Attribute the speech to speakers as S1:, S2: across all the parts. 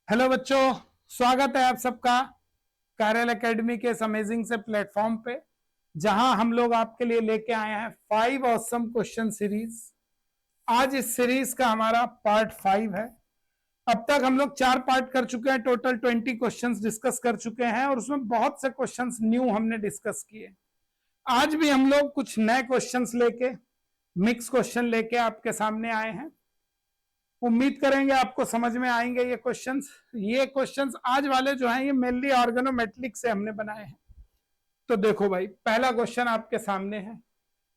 S1: Hello बच्चों, स्वागत है आप सबका कार्यल एकेडमी के इस अमेजिंग से प्लेटफॉर्म पे, जहां हम लोग आपके लिए लेके आए हैं 5 ऑसम क्वेश्चन सीरीज। आज इस सीरीज का हमारा पार्ट 5 है। अब तक हम लोग 4 पार्ट कर चुके हैं, टोटल 20 क्वेश्चंस डिस्कस कर चुके हैं और उसमें बहुत से क्वेश्चंस न्यू हमने डिस्कस किए। आज भी हम लोग कुछ नए क्वेश्चंस लेके, मिक्स क्वेश्चन लेके आपके सामने आए हैं। उम्मीद करेंगे आपको समझ में आएंगे ये क्वेश्चंस आज वाले जो हैं ये मेनली ऑर्गेनोमेट्रिक से हमने बनाए हैं। तो देखो भाई, पहला क्वेश्चन आपके सामने है।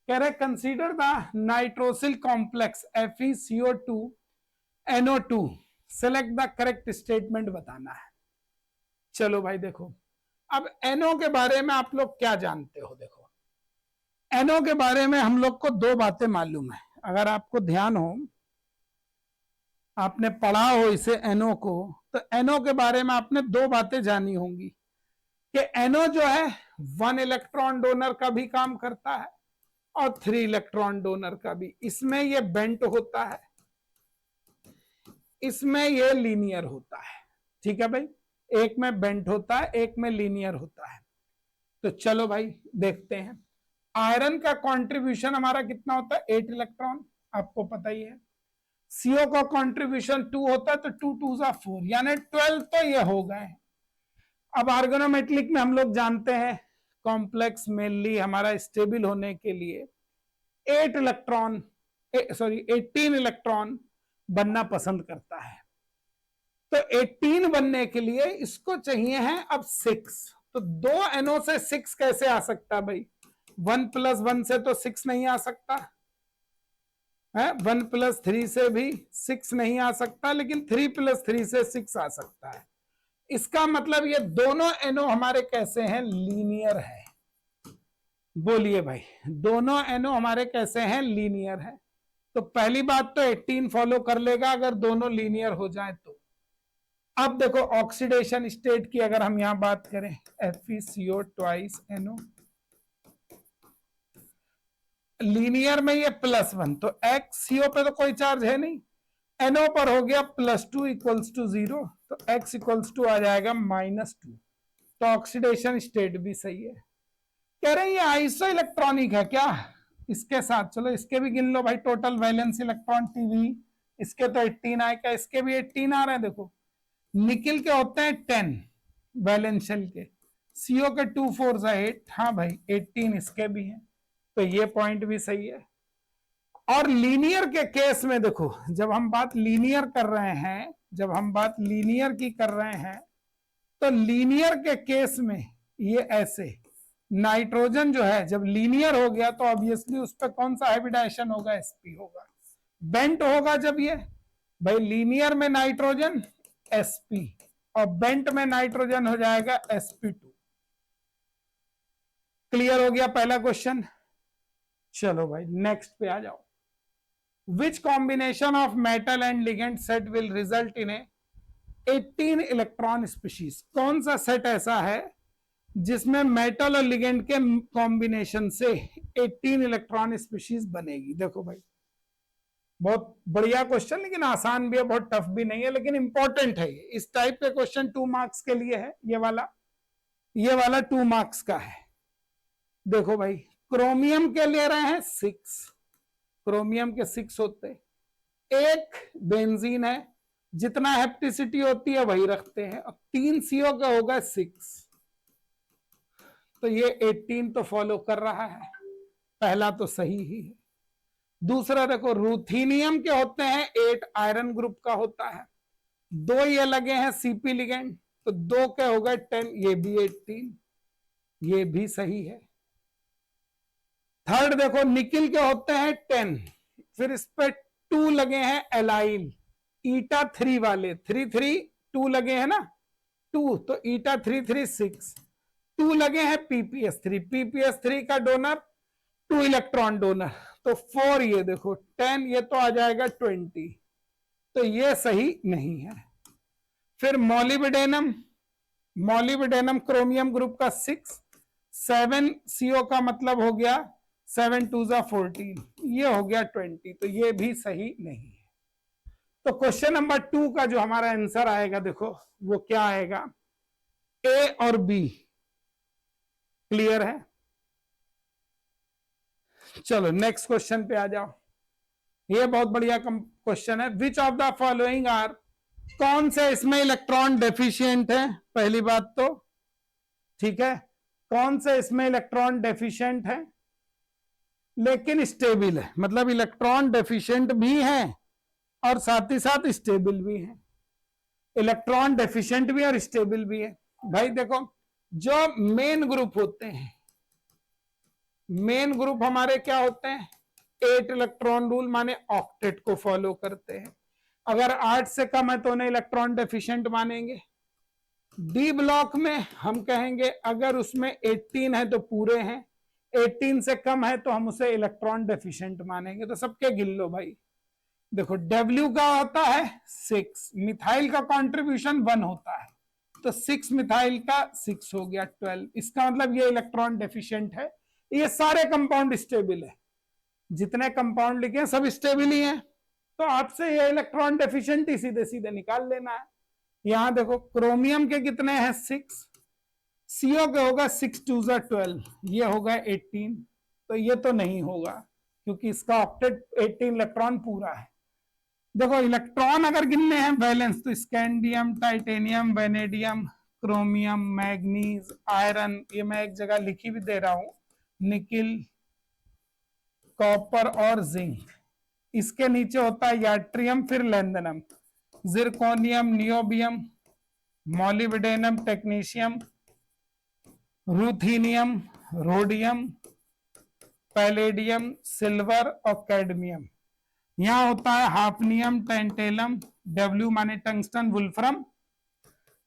S1: कह रहे consider the nitrosyl complex FeCO2 NO2, select the correct statement बताना है। चलो भाई देखो, अब NO के बारे में आप लोग क्या जानते हो? देखो, NO के बारे में हम लोग को दो बातें मालूम है। अगर आपको ध्यान हो, आपने पढ़ा हो इसे NO को, तो NO के बारे में आपने दो बातें जानी होंगी कि NO जो है 1 इलेक्ट्रॉन डोनर का भी काम करता है और 3 इलेक्ट्रॉन डोनर का भी। इसमें ये बेंट होता है, इसमें ये लीनियर होता है। ठीक है भाई, एक में बेंट होता है, एक में लीनियर होता है। तो चलो भाई देखते हैं। आयरन का कंट्रीब्यूशन हमारा कितना होता है? 8 इलेक्ट्रॉन, आपको पता ही है। CO का कंट्रीब्यूशन 2 होता है, तो 2 2 4, यानी 12 तो ये हो गए। अब ऑर्गेनोमेट्रिक में हम लोग जानते हैं कॉम्प्लेक्स मेनली हमारा स्टेबल होने के लिए 18 इलेक्ट्रॉन बनना पसंद करता है। तो 18 बनने के लिए इसको चाहिए है अब 6। तो 2 NO से 6 कैसे आ सकता भाई? 1 + 1 से तो 6 नहीं आ सकता है, 1 + 3 से भी 6 नहीं आ सकता, लेकिन 3 + 3 से 6 आ सकता है। इसका मतलब ये दोनों NO हमारे कैसे हैं? लीनियर है। बोलिए भाई, दोनों NO हमारे कैसे हैं? लीनियर है। तो पहली बात तो 18 फॉलो कर लेगा अगर दोनों लीनियर हो जाए तो। अब देखो ऑक्सीडेशन स्टेट की अगर हम यहां बात करें, FeCO ट्वाइस NO, लीनियर में ये +1, तो XCO पे तो कोई चार्ज है नहीं, NO पर हो गया +2 = 0, तो X = आ जाएगा -2। तो ऑक्सीडेशन स्टेट भी सही है। कह रहे हैं ये आइसो इलेक्ट्रॉनिक है क्या? इसके साथ चलो इसके भी गिन लो भाई, टोटल वैलेंस इलेक्ट्रॉन TV, इसके तो 18 आए, क्या इसके भी 18 आ रहे हैं? देखो, निकिल के होते हैं 10 वैलेंस शेल के, CO के 2 4 8, हाँ भाई 18 इसके भी हैं, तो ये पॉइंट भी सही है। और लीनियर के केस में देखो, जब हम बात लीनियर कर रहे हैं, जब हम बात लीनियर की कर रहे हैं, तो लीनियर के केस में ये ऐसे नाइट्रोजन जो है जब लीनियर हो गया तो ऑब्वियसली उस पर कौन सा हाइब्रिडाइजेशन होगा? sp होगा। बेंट होगा जब ये, भाई लीनियर में नाइट्रोजन sp और बेंट में नाइट्रोजन हो जाएगा sp2। क्लियर हो गया पहला क्वेश्चन। चलो भाई नेक्स्ट पे आ जाओ। Which combination of metal and ligand set will result in 18 electron species? कौन सा सेट ऐसा है जिसमें मेटल और लिगेंड के कॉम्बिनेशन से 18 इलेक्ट्रॉन स्पीशीज बनेगी? देखो भाई, बहुत बढ़िया क्वेश्चन, लेकिन आसान भी है, बहुत टफ भी नहीं है, लेकिन इंपॉर्टेंट है। इस टाइप के क्वेश्चन 2 मार्क्स के लिए है। ये वाला 2 मार्क्स का है। देखो भाई, क्रोमियम के ले रहे हैं 6, क्रोमियम के 6 होते, एक बेंजीन है, जितना हेप्टिसिटी होती है वही रखते हैं, और 3 CO का होगा 6, तो ये 18 तो फॉलो कर रहा है, पहला तो सही ही है। दूसरा देखो, रूथीनियम के होते हैं 8 आयरन ग्रुप का होता है, 2 ये लगे हैं CP लिगेंड, तो 2 के हो गए 10, ये भी 18, ये भी सही है। थर्ड देखो, निकिल के होते हैं 10, फिर इस पे 2 लगे हैं एलाइल, ईटा 3 वाले, 3 3 2 लगे हैं ना, 2, तो ईटा 3 3 6, 2 लगे हैं PPS3 का डोनर 2 इलेक्ट्रॉन डोनर, तो 4, ये देखो 10, ये तो आ जाएगा 20, तो ये सही नहीं है। फिर मॉलिब्डेनम क्रोमियम ग्रुप का 6, 7 CO का मतलब हो गया 7 2 14, ये हो गया 20, तो ये भी सही नहीं है। तो क्वेश्चन नंबर 2 का जो हमारा आंसर आएगा, देखो वो क्या आएगा, ए और बी। क्लियर है? चलो नेक्स्ट क्वेश्चन पे आ जाओ। ये बहुत बढ़िया क्वेश्चन है। Which of the following are, कौन से इसमें इलेक्ट्रॉन डेफिशिएंट है? पहली बात तो ठीक है, कौन से इसमें इलेक्ट्रॉन डेफिशिएंट है लेकिन स्टेबल है, मतलब इलेक्ट्रॉन डेफिशिएंट भी है और साथ ही साथ स्टेबल भी है। इलेक्ट्रॉन डेफिशिएंट भी और स्टेबल भी है। भाई देखो, जो मेन ग्रुप होते हैं, मेन ग्रुप हमारे क्या होते हैं, 8 इलेक्ट्रॉन रूल, माने ऑक्टेट को फॉलो करते हैं। अगर 8 से कम है तो उन्हें इलेक्ट्रॉन डेफिशिएंट मानेंगे। डी ब्लॉक में हम कहेंगे अगर उसमें 18 है तो पूरे हैं, 18 से कम है तो हम उसे इलेक्ट्रॉन डेफिशिएंट मानेंगे। तो सबके गिन लो भाई। देखो W का होता है 6, मिथाइल का कंट्रीब्यूशन 1 होता है, तो 6 मिथाइल का 6 हो गया 12। इसका मतलब ये इलेक्ट्रॉन डेफिशिएंट है। ये सारे कंपाउंड स्टेबल है, जितने कंपाउंड लिखे हैं सब स्टेबल ही हैं, तो आपसे ये इलेक्ट्रॉन डेफिशिएंट ही सीधे सीधे निकाल लेना है। यहां देखो क्रोमियम के कितने हैं 6, CO के होगा 6 2 12, ये होगा 18, तो ये तो नहीं होगा क्योंकि इसका ऑक्टेट 18 इलेक्ट्रॉन पूरा है। देखो इलेक्ट्रॉन अगर गिनने हैं वैलेंस, तो scandium, titanium, vanadium, chromium, manganese, iron, ये मैं एक जगह लिखी भी दे रहा हूं, निकिल, कॉपर और जिंक। इसके नीचे होता है याट्रियम, फिर lanthanum, zirconium, niobium, molybdenum, technetium, ruthenium, rhodium, palladium, silver और कैडमियम। यहां होता है हाफनियम, टेंटेलम, डब्ल्यू माने tungsten, wolfram,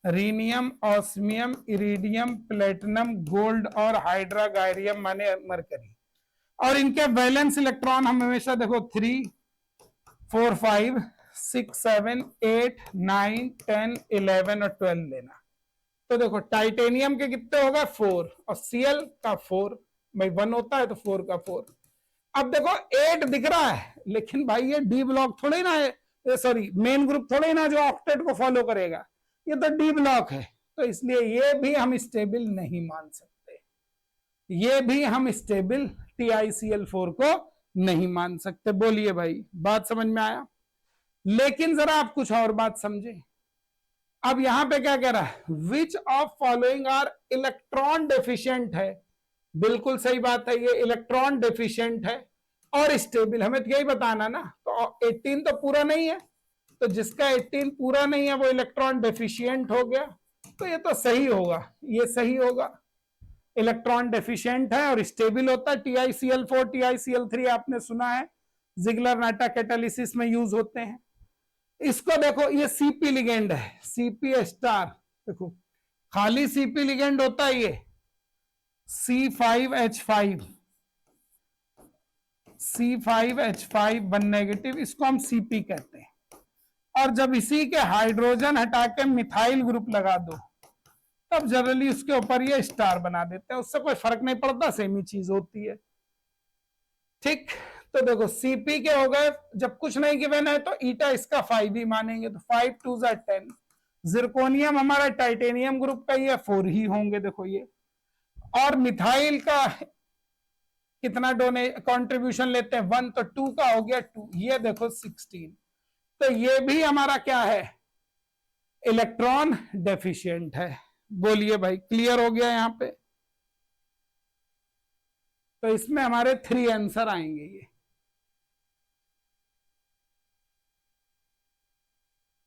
S1: rhenium, osmium, iridium, platinum, gold और हाइड्रागायरियम माने मरकरी। और इनके वैलेंस इलेक्ट्रॉन हम हमेशा देखो 3 4 5 6 7 8 9 10 11 और 12 लेना। तो देखो टाइटेनियम के कितने होगा 4 और Cl का 4, भाई 1 होता है तो 4 का 4। अब देखो 8 दिख रहा है, लेकिन भाई ये डी ब्लॉक थोड़े ना है, सॉरी मेन ग्रुप थोड़े ना जो ऑक्टेट को फॉलो करेगा, ये तो डी ब्लॉक है, तो इसलिए ये भी हम स्टेबल नहीं मान सकते, ये भी हम स्टेबल TiCl4 को नहीं मान सकते। बोलिए भाई, बात समझ में आया? लेकिन जरा आप कुछ और बात समझे। अब यहां पे क्या कह रहा है, which of following are electron deficient है। बिल्कुल सही बात है, ये इलेक्ट्रॉन डेफिशिएंट है और स्टेबल, हमें तो यही बताना ना। तो 18 तो पूरा नहीं है, तो जिसका 18 पूरा नहीं है वो इलेक्ट्रॉन डेफिशिएंट हो गया, तो ये तो सही होगा, ये सही होगा। इलेक्ट्रॉन डेफिशिएंट है और स्टेबल होता है। TiCl4 TiCl3 आपने सुना है, जिगलर नाटा कैटालिसिस में यूज होते हैं। इसको देखो, ये CP लिगेंड है, CP स्टार, देखो खाली CP लिगेंड होता है ये C5H5, C5H5 1 नेगेटिव, इसको हम CP कहते हैं। और जब इसी के हाइड्रोजन हटा के मिथाइल ग्रुप लगा दो, तब जनरली उसके ऊपर ये स्टार बना देते हैं, उससे कोई फर्क नहीं पड़ता, सेम ही चीज होती है। ठीक, तो देखो CP के हो गए, जब कुछ नहीं गिवन है तो ईटा इसका 5 ही मानेंगे, तो 5 2 10। जिरकोनियम हमारा टाइटेनियम ग्रुप का ये 4 ही होंगे, देखो ये। और मिथाइल का कितना कंट्रीब्यूशन लेते हैं 1, तो 2 का हो गया 2, ये देखो 16। तो ये भी हमारा क्या है, इलेक्ट्रॉन डेफिशिएंट है। बोलिए भाई, क्लियर हो गया यहां पे? तो इसमें हमारे 3 आंसर आएंगे ये।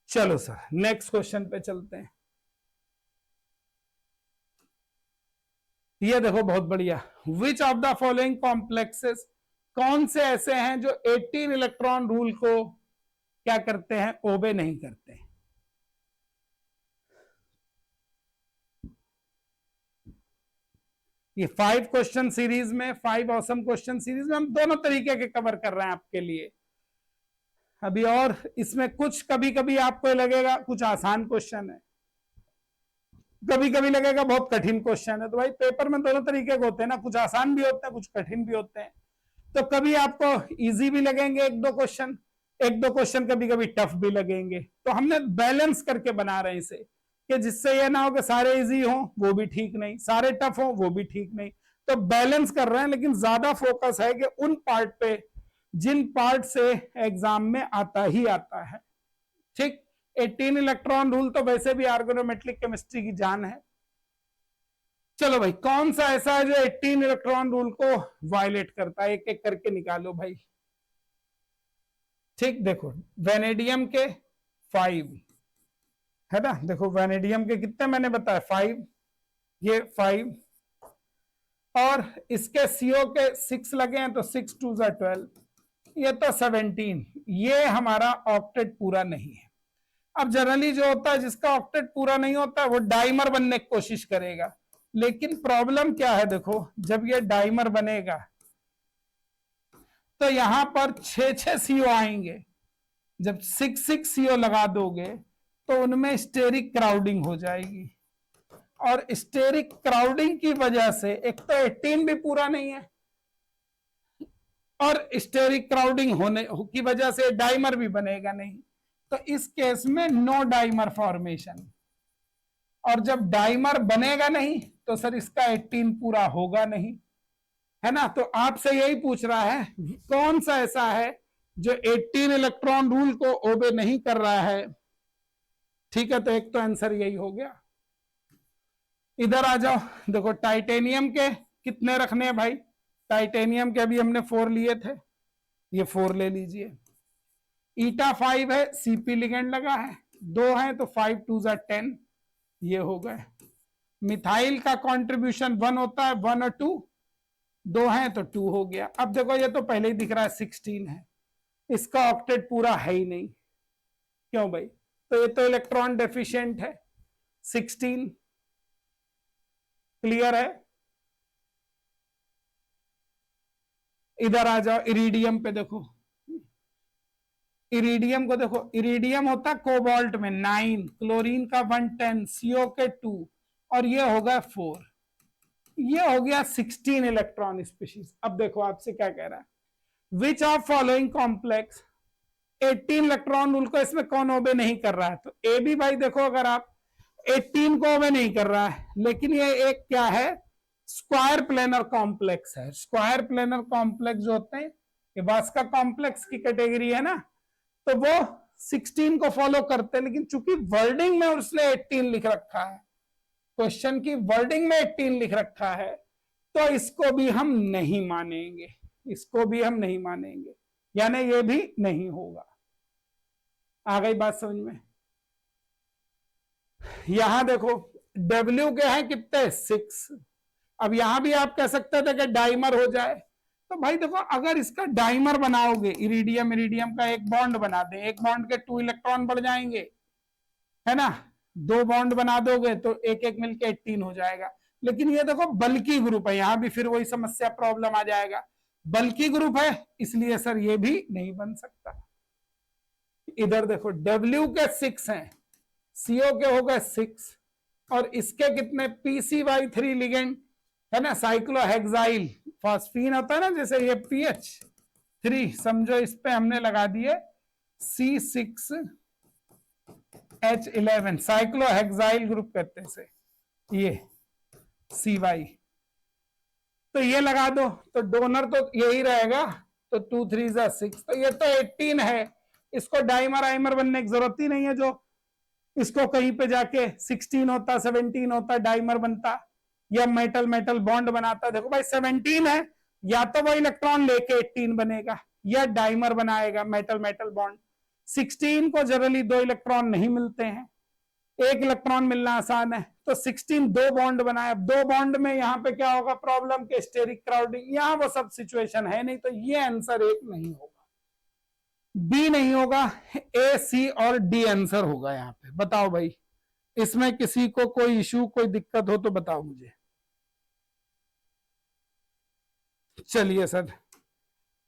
S1: चलो सर नेक्स्ट क्वेश्चन पे चलते हैं। ये देखो बहुत बढ़िया, विच ऑफ द फॉलोइंग कॉम्प्लेक्सेस, कौन से ऐसे हैं जो 18 इलेक्ट्रॉन रूल को क्या करते हैं, ओबे नहीं करते हैं। ये 5 क्वेश्चन सीरीज में, 5 ऑसम क्वेश्चन सीरीज में हम दोनों तरीके के कवर कर रहे हैं आपके लिए अभी। और इसमें कुछ कभी कभी आपको लगेगा कुछ आसान क्वेश्चन है, कभी कभी लगेगा बहुत कठिन क्वेश्चन है। तो भाई पेपर में दोनों तरीके के होते हैं ना, कुछ आसान भी होते हैं, कुछ कठिन भी होते हैं। तो कभी आपको इजी भी लगेंगे 1-2 क्वेश्चन, एक दो क्वेश्चन कभी कभी टफ भी लगेंगे, तो हमने बैलेंस करके बना रहे हैं इसे, कि जिससे ये ना हो कि सारे इजी हो वो भी ठीक नहीं, सारे टफ हो वो भी ठीक नहीं, तो बैलेंस कर रहे हैं, लेकिन ज्यादा फोकस है कि उन पार्ट पे जिन पार्ट से एग्जाम में आता ही आता है। ठीक, 18 इलेक्ट्रॉन रूल तो वैसे भी ऑर्गेनोमेट्रिक केमिस्ट्री की जान है। चलो भाई, कौन सा ऐसा है जो 18 इलेक्ट्रॉन रूल को वायलेट करता है, एक एक करके निकालो भाई। ठीक, देखो वेनेडियम के 5 है ना, देखो वेनेडियम के कितने मैंने बताया 5, ये 5, और इसके सीओ के 6 लगे हैं तो 6 2 12, ये तो 17, ये हमारा ऑक्टेट पूरा नहीं है। अब जनरली जो होता है जिसका ऑक्टेट पूरा नहीं होता वो डाइमर बनने की कोशिश करेगा, लेकिन प्रॉब्लम क्या है, देखो जब ये डाइमर बनेगा तो यहां पर 6 सीओ आएंगे, जब 6 सीओ लगा दोगे तो उनमें स्टेरिक क्राउडिंग हो जाएगी, और स्टेरिक क्राउडिंग की वजह से एक तो 18 भी पूरा नहीं है, और स्टेरिक क्राउडिंग होने की वजह से डाइमर भी बनेगा नहीं, तो इस केस में नो डाइमर फॉर्मेशन, और जब डाइमर बनेगा नहीं तो सर इसका 18 पूरा होगा नहीं, है ना। तो आपसे यही पूछ रहा है कौन सा ऐसा है जो 18 इलेक्ट्रॉन रूल को ओबे नहीं कर रहा है। ठीक है, तो एक तो आंसर यही हो गया। इधर आ जाओ, देखो टाइटेनियम के कितने रखने हैं भाई, टाइटेनियम के अभी हमने 4 लिए थे, ये 4 ले लीजिए। ईटा 5 है, सीपी लिगेंड लगा है, 2 है तो 5 2 10, ये हो गए। मिथाइल का कंट्रीब्यूशन 1 होता है, 1 और 2, 2 है तो 2 हो गया। अब देखो ये तो पहले ही दिख रहा है 16 है, इसका ऑक्टेट पूरा है ही नहीं, क्यों भाई, तो ये तो इलेक्ट्रॉन डेफिशिएंट है। 16 क्लियर है। इधर आ जाओ, इरिडियम पे देखो, इरिडियम को देखो, इरिडियम होता है कोबाल्ट में 9, क्लोरीन का 110, सीओ के 2, और ये हो गया 4, ये हो गया 16 इलेक्ट्रॉन स्पीशीज। अब देखो आपसे क्या कह रहा है, which of following complex 18 electron rule को इसमें कौन ओबे नहीं कर रहा है, तो ए भी भाई देखो, अगर आप 18 को ओबे नहीं कर रहा है, लेकिन ये एक क्या है, स्क्वायर प्लेनर कॉम्प्लेक्स है। स्क्वायर प्लेनर कॉम्प्लेक्स जो होते हैं ये वास्का कॉम्प्लेक्स की कैटेगरी है ना, तो वो 16 को फॉलो करते हैं, लेकिन चूंकि वर्डिंग में उसने 18 लिख रखा है, क्वेश्चन की वर्डिंग में 18 लिख रखा है, तो इसको भी हम नहीं मानेंगे, इसको भी हम नहीं मानेंगे, यानी ये भी नहीं होगा। आ गई बात समझ में। यहां देखो W के हैं कितने 6, अब यहां भी आप कह सकते थे कि डाइमर हो जाए, तो भाई देखो अगर इसका डाइमर बनाओगे, इरिडियम इरिडियम का एक बॉन्ड बना दे, एक बॉन्ड के 2 इलेक्ट्रॉन बढ़ जाएंगे, है ना, 2 बॉन्ड बना दोगे तो एक एक मिलके 18 हो जाएगा। लेकिन ये देखो बल्कि ग्रुप है, यहां भी फिर वही समस्या प्रॉब्लम आ जाएगा, बल्कि ग्रुप है, इसलिए सर ये भी नहीं बन सकता। इधर देखो W के 6 हैं, CO के हो गए 6, और इसके कितने PCY3 लिगेंड है ना, साइक्लोहेक्साइल फॉस्फीन होता है ना, जैसे ये PH3, समझो इस पे हमने लगा दिए C6H11, साइक्लोहेक्साइल ग्रुप कहते हैं इसे, ये CY, तो ये लगा दो, तो डोनर तो यही रहेगा, तो 2 3 6, तो ये तो 18 है, इसको डाइमर आइमर बनने की जरूरत ही नहीं है, जो इसको कहीं पे जाके 16 होता 17 होता डाइमर बनता, या मेटल मेटल बॉन्ड बनाता। देखो भाई 17 है, या तो वो इलेक्ट्रॉन लेके 18 बनेगा, या डाइमर बनाएगा मेटल मेटल बॉन्ड। 16 को जनरली 2 इलेक्ट्रॉन नहीं मिलते हैं, 1 इलेक्ट्रॉन मिलना आसान है, तो 16 2 बॉन्ड बनाए। अब 2 बॉन्ड में यहाँ पे क्या होगा प्रॉब्लम के स्टेरिक क्राउडिंग, यहाँ वो सब सिचुएशन है नहीं, तो ये आंसर 1 नहीं होगा, बी नहीं होगा, A C और D आंसर होगा यहाँ पे। बताओ भाई, इसमें किसी को कोई इशू कोई दिक्कत हो तो बताओ मुझे। चलिए सर,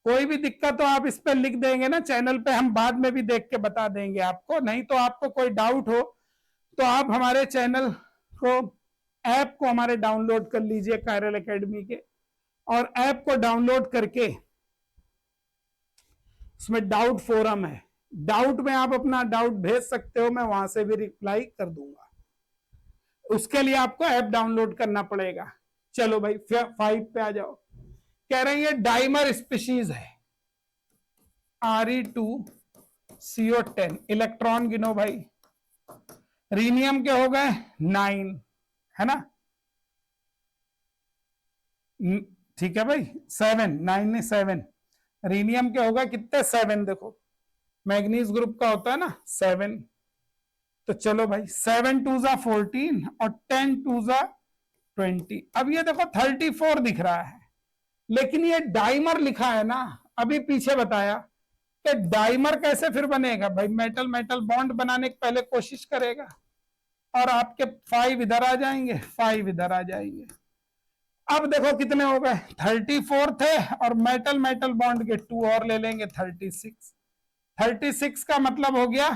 S1: कोई भी दिक्कत हो आप इस पे लिख देंगे ना चैनल पे, हम बाद में भी देख के बता देंगे आपको। नहीं तो आपको कोई डाउट हो तो आप हमारे चैनल को, ऐप को हमारे डाउनलोड कर लीजिए कायरल एकेडमी के, और ऐप को डाउनलोड करके उसमें डाउट फोरम है, डाउट में आप अपना डाउट भेज सकते हो, मैं वहां से भी रिप्लाई कर दूंगा। उसके लिए आपको ऐप डाउनलोड करना पड़ेगा। चलो भाई 5 पे आ जाओ। कह रहे हैं ये डाइमर स्पीशीज है, Re2CO10, इलेक्ट्रॉन गिनो भाई। रीनियम के हो गए 9, है ना, ठीक है भाई, 7, 9 ने 7। रीनियम के होगा कितने, 7। देखो मैग्नीज ग्रुप का होता है ना 7। तो चलो भाई 7 2 जा 14 और 10 2 जा 20। अब ये देखो 34 दिख रहा है, लेकिन ये डाइमर लिखा है ना, अभी पीछे बताया कि डाइमर कैसे फिर बनेगा भाई, मेटल मेटल बॉन्ड बनाने की पहले कोशिश करेगा, और आपके 5 इधर आ जाएंगे, 5 इधर आ जाएंगे। अब देखो कितने हो गए, 34 थे, और मेटल मेटल बॉन्ड के 2 और ले लेंगे, 36। 36 का मतलब हो गया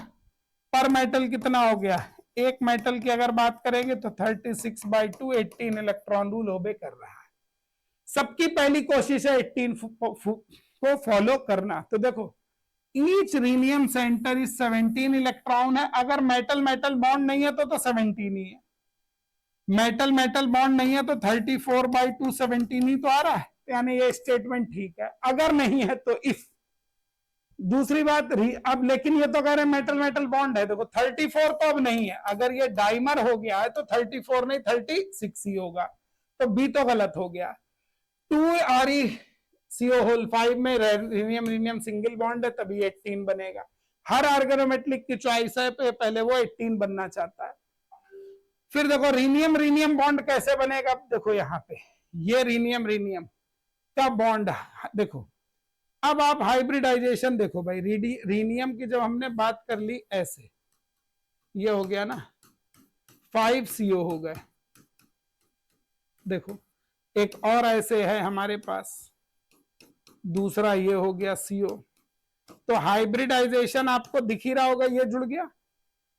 S1: पर मेटल कितना हो गया, एक मेटल की अगर बात करेंगे तो 36/2, 18 इलेक्ट्रॉन रूल ओबे कर रहा है। सबकी पहली कोशिश है 18 को फॉलो करना। तो देखो each rhenium centre is 17 electron है। अगर मेटल मेटल बॉन्ड नहीं है तो 17 ही है, मेटल मेटल बॉन्ड नहीं है तो 34/2 17 ही तो आ रहा है, यानी ये स्टेटमेंट ठीक है। अगर नहीं है तो इफ। दूसरी बात अब लेकिन ये तो कह रहे हैं मेटल मेटल बॉन्ड है, देखो 34 तो अब नहीं है, अगर ये डाइमर हो गया है तो 34 नहीं 36 ही होगा, तो बी तो गलत हो गया। 2ReCO5 में रीनियम रीनियम सिंगल बॉन्ड है, तभी 18 बनेगा। हर ऑर्गेनोमेटलिक की चॉइस है, पहले वो 18 बनना चाहता है। फिर देखो रीनियम रीनियम बॉन्ड कैसे बनेगा, देखो यहाँ पे ये रीनियम रीनियम का बॉन्ड देखो। अब आप हाइब्रिडाइजेशन देखो भाई, रीनियम की जब हमने बात कर ली ऐसे, ये हो गया ना 5 CO हो गए। देखो एक और ऐसे है हमारे पास, दूसरा ये हो गया CO। तो हाइब्रिडाइजेशन आपको दिख ही रहा होगा, ये जुड़ गया।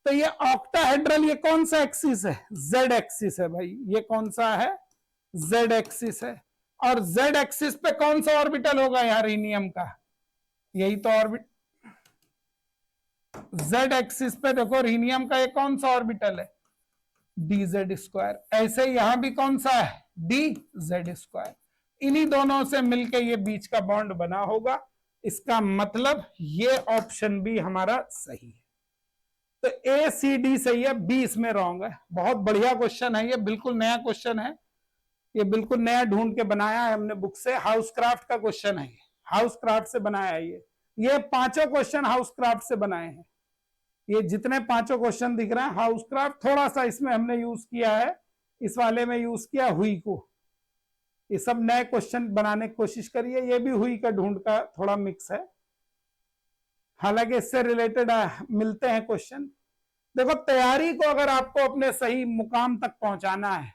S1: तो ये ऑक्टाहेड्रल, ये कौन सा एक्सिस है, Z एक्सिस है भाई, ये कौन सा है, Z एक्सिस है। और Z एक्सिस पे कौन सा ऑर्बिटल होगा यहाँ रीनियम का, यही तो ऑर्बिट, Z एक्सिस पे देखो रीनियम का ये कौन सा ऑर्बिटल है, DZ²। ऐसे यहां भी कौन सा है, DZ²। इन्हीं दोनों से मिलके ये बीच का बॉन्ड बना होगा। इसका मतलब ये ऑप्शन भी हमारा सही है। तो ACD सही है, B इसमें रॉन्ग है। बहुत बढ़िया क्वेश्चन है ये, बिल्कुल नया क्वेश्चन है, ये बिल्कुल नया ढूंढ के बनाया है हमने बुक से। हाउस क्राफ्ट का क्वेश्चन है, हाउस क्राफ्ट से बनाया है ये 5 क्वेश्चन हाउस क्राफ्ट से बनाए हैं। ये जितने 5 क्वेश्चन दिख रहे हैं हाउस क्राफ्ट, थोड़ा सा इसमें हमने यूज किया है, इस वाले में यूज किया हुई को। ये सब नए क्वेश्चन बनाने की कोशिश करिए, ये भी हुई का ढूंढ का थोड़ा मिक्स है, हालांकि इससे रिलेटेड मिलते हैं क्वेश्चन। देखो तैयारी को अगर आपको अपने सही मुकाम तक पहुंचाना है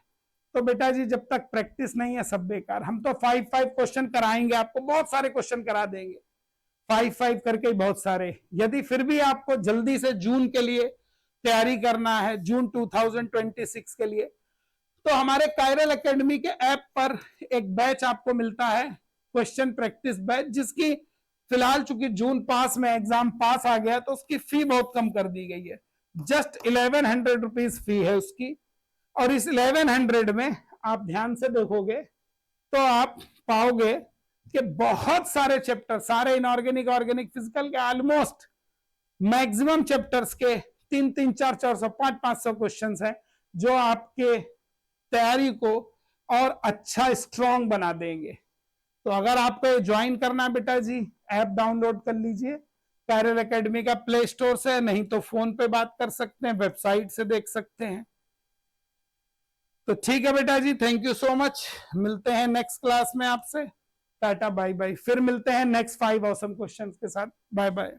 S1: तो बेटा जी जब तक प्रैक्टिस नहीं है सब बेकार। हम तो 5-5 क्वेश्चन कराएंगे आपको, बहुत सारे क्वेश्चन करा देंगे 5-5 करके, बहुत सारे। यदि फिर भी आपको जल्दी से जून के लिए तैयारी करना है, जून 2026 के लिए, तो हमारे कायरल एकेडमी के ऐप पर एक बैच आपको मिलता है, क्वेश्चन प्रैक्टिस बैच, जिसकी फिलहाल चूंकि जून पास में एग्जाम पास आ गया तो उसकी फी बहुत कम कर दी गई है, जस्ट 1100 रुपीज फी है उसकी। और इस 1100 में आप ध्यान से देखोगे तो आप पाओगे कि बहुत सारे चैप्टर, सारे इनऑर्गेनिक ऑर्गेनिक फिजिकल के ऑलमोस्ट मैक्सिमम चैप्टर्स के 300 400 500 क्वेश्चंस हैं जो आपके तैयारी को और अच्छा स्ट्रांग बना देंगे। तो अगर आपको ज्वाइन करना है बेटा जी, ऐप डाउनलोड कर लीजिए कायरल एकेडमी का प्ले स्टोर से, नहीं तो फोन पे बात कर सकते हैं, वेबसाइट से देख सकते हैं। तो ठीक है बेटा जी, थैंक यू सो मच। मिलते हैं नेक्स्ट क्लास में आपसे, टाटा बाय बाय। फिर मिलते हैं नेक्स्ट 5 ऑसम क्वेश्चंस के साथ, बाय बाय।